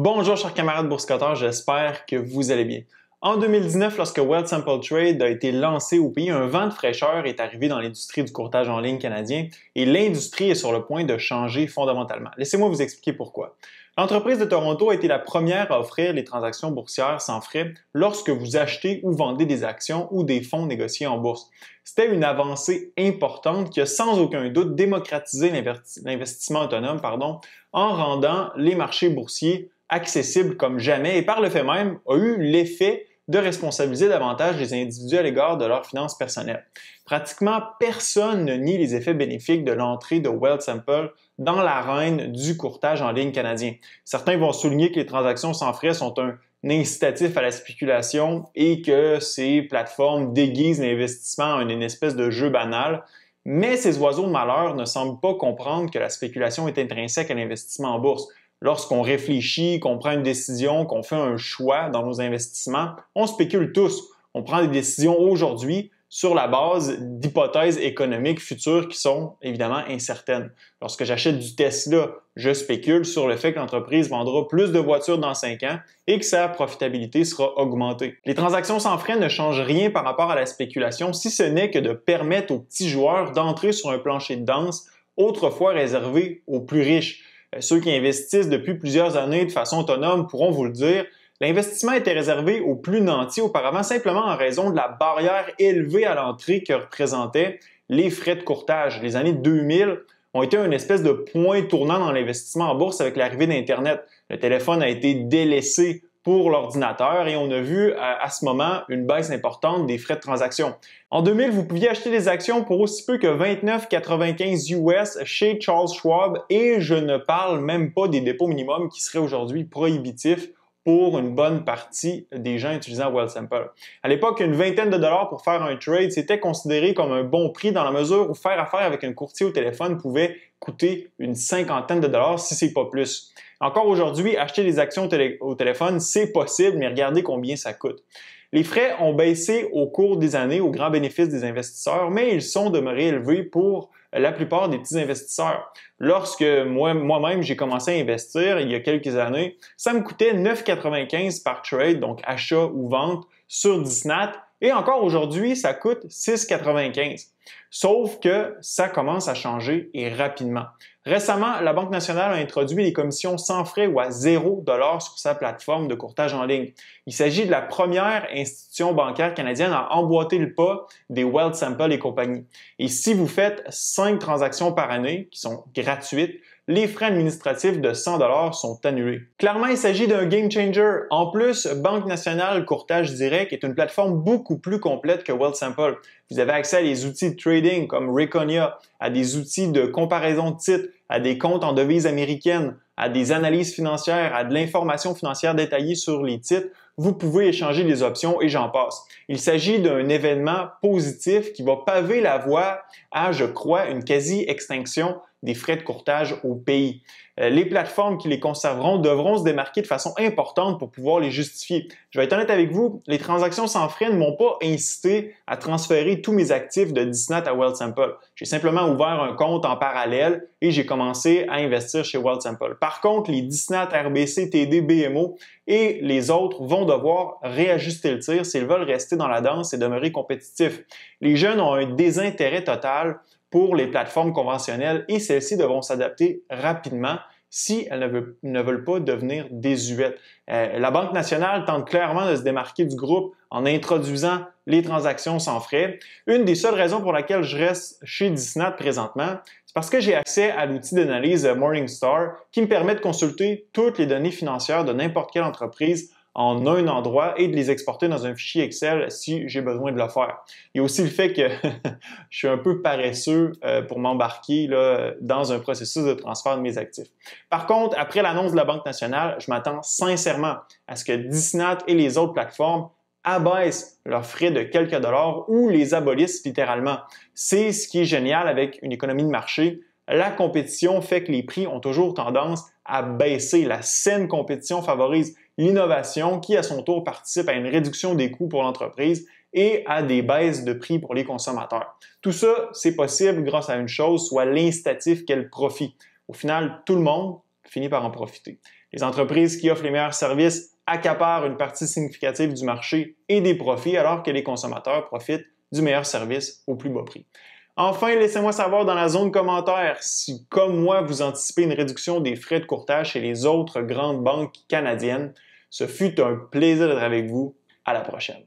Bonjour chers camarades boursicotteurs, j'espère que vous allez bien. En 2019, lorsque Wealthsimple Trade a été lancé au pays, un vent de fraîcheur est arrivé dans l'industrie du courtage en ligne canadien et l'industrie est sur le point de changer fondamentalement. Laissez-moi vous expliquer pourquoi. L'entreprise de Toronto a été la première à offrir les transactions boursières sans frais lorsque vous achetez ou vendez des actions ou des fonds négociés en bourse. C'était une avancée importante qui a sans aucun doute démocratisé l'investissement autonome en rendant les marchés boursiers accessibles comme jamais et par le fait même a eu l'effet de responsabiliser davantage les individus à l'égard de leurs finances personnelles. Pratiquement personne ne nie les effets bénéfiques de l'entrée de Wealthsimple dans l'arène du courtage en ligne canadien. Certains vont souligner que les transactions sans frais sont un incitatif à la spéculation et que ces plateformes déguisent l'investissement en une espèce de jeu banal. Mais ces oiseaux de malheur ne semblent pas comprendre que la spéculation est intrinsèque à l'investissement en bourse. Lorsqu'on réfléchit, qu'on prend une décision, qu'on fait un choix dans nos investissements, on spécule tous. On prend des décisions aujourd'hui sur la base d'hypothèses économiques futures qui sont évidemment incertaines. Lorsque j'achète du Tesla, je spécule sur le fait que l'entreprise vendra plus de voitures dans 5 ans et que sa profitabilité sera augmentée. Les transactions sans frais ne changent rien par rapport à la spéculation, si ce n'est que de permettre aux petits joueurs d'entrer sur un plancher de danse autrefois réservé aux plus riches. Ceux qui investissent depuis plusieurs années de façon autonome pourront vous le dire, l'investissement était réservé aux plus nantis auparavant simplement en raison de la barrière élevée à l'entrée que représentaient les frais de courtage. Les années 2000 ont été une espèce de point tournant dans l'investissement en bourse avec l'arrivée d'Internet. Le téléphone a été délaissé pour l'ordinateur et on a vu à ce moment une baisse importante des frais de transaction. En 2000, vous pouviez acheter des actions pour aussi peu que 29,95 US chez Charles Schwab et je ne parle même pas des dépôts minimums qui seraient aujourd'hui prohibitifs pour une bonne partie des gens utilisant Wealthsimple. À l'époque, une vingtaine de dollars pour faire un trade, c'était considéré comme un bon prix dans la mesure où faire affaire avec un courtier au téléphone pouvait coûter une cinquantaine de dollars si c'est pas plus. Encore aujourd'hui, acheter des actions au téléphone, c'est possible, mais regardez combien ça coûte. Les frais ont baissé au cours des années au grand bénéfice des investisseurs, mais ils sont demeurés élevés pour la plupart des petits investisseurs. Lorsque moi-même j'ai commencé à investir il y a quelques années, ça me coûtait 9,95 par trade, donc achat ou vente sur Disnat, et encore aujourd'hui, ça coûte 6,95. Sauf que ça commence à changer et rapidement. Récemment, la Banque nationale a introduit les commissions sans frais ou à 0 $ sur sa plateforme de courtage en ligne. Il s'agit de la première institution bancaire canadienne à emboîter le pas des Wealthsimple et compagnie. Et si vous faites 5 transactions par année, qui sont gratuites, les frais administratifs de 100 $ sont annulés. Clairement, il s'agit d'un game changer. En plus, Banque nationale Courtage Direct est une plateforme beaucoup plus complète que Wealthsimple. Vous avez accès à des outils de trading comme Reconia, à des outils de comparaison de titres, à des comptes en devises américaines, à des analyses financières, à de l'information financière détaillée sur les titres. Vous pouvez échanger des options et j'en passe. Il s'agit d'un événement positif qui va paver la voie à, je crois, une quasi-extinction des frais de courtage au pays. Les plateformes qui les conserveront devront se démarquer de façon importante pour pouvoir les justifier. Je vais être honnête avec vous, les transactions sans frais ne m'ont pas incité à transférer tous mes actifs de Disnat à Wealthsimple. J'ai simplement ouvert un compte en parallèle et j'ai commencé à investir chez Wealthsimple. Par contre, les Disnat, RBC, TD, BMO et les autres vont devoir réajuster le tir s'ils veulent rester dans la danse et demeurer compétitifs. Les jeunes ont un désintérêt total pour les plateformes conventionnelles et celles-ci devront s'adapter rapidement si elles ne veulent pas devenir désuètes. La Banque nationale tente clairement de se démarquer du groupe en introduisant les transactions sans frais. Une des seules raisons pour laquelle je reste chez Disnat présentement, c'est parce que j'ai accès à l'outil d'analyse Morningstar qui me permet de consulter toutes les données financières de n'importe quelle entreprise en un endroit et de les exporter dans un fichier Excel si j'ai besoin de le faire. Il y a aussi le fait que je suis un peu paresseux pour m'embarquer dans un processus de transfert de mes actifs. Par contre, après l'annonce de la Banque nationale, je m'attends sincèrement à ce que Disnat et les autres plateformes abaissent leurs frais de quelques dollars ou les abolissent littéralement. C'est ce qui est génial avec une économie de marché. La compétition fait que les prix ont toujours tendance à baisser. La saine compétition favorise l'innovation qui, à son tour, participe à une réduction des coûts pour l'entreprise et à des baisses de prix pour les consommateurs. Tout ça, c'est possible grâce à une chose, soit l'incitatif qu'est le profit. Au final, tout le monde finit par en profiter. Les entreprises qui offrent les meilleurs services accaparent une partie significative du marché et des profits, alors que les consommateurs profitent du meilleur service au plus bas prix. Enfin, laissez-moi savoir dans la zone commentaire si, comme moi, vous anticipez une réduction des frais de courtage chez les autres grandes banques canadiennes. Ce fut un plaisir d'être avec vous. À la prochaine.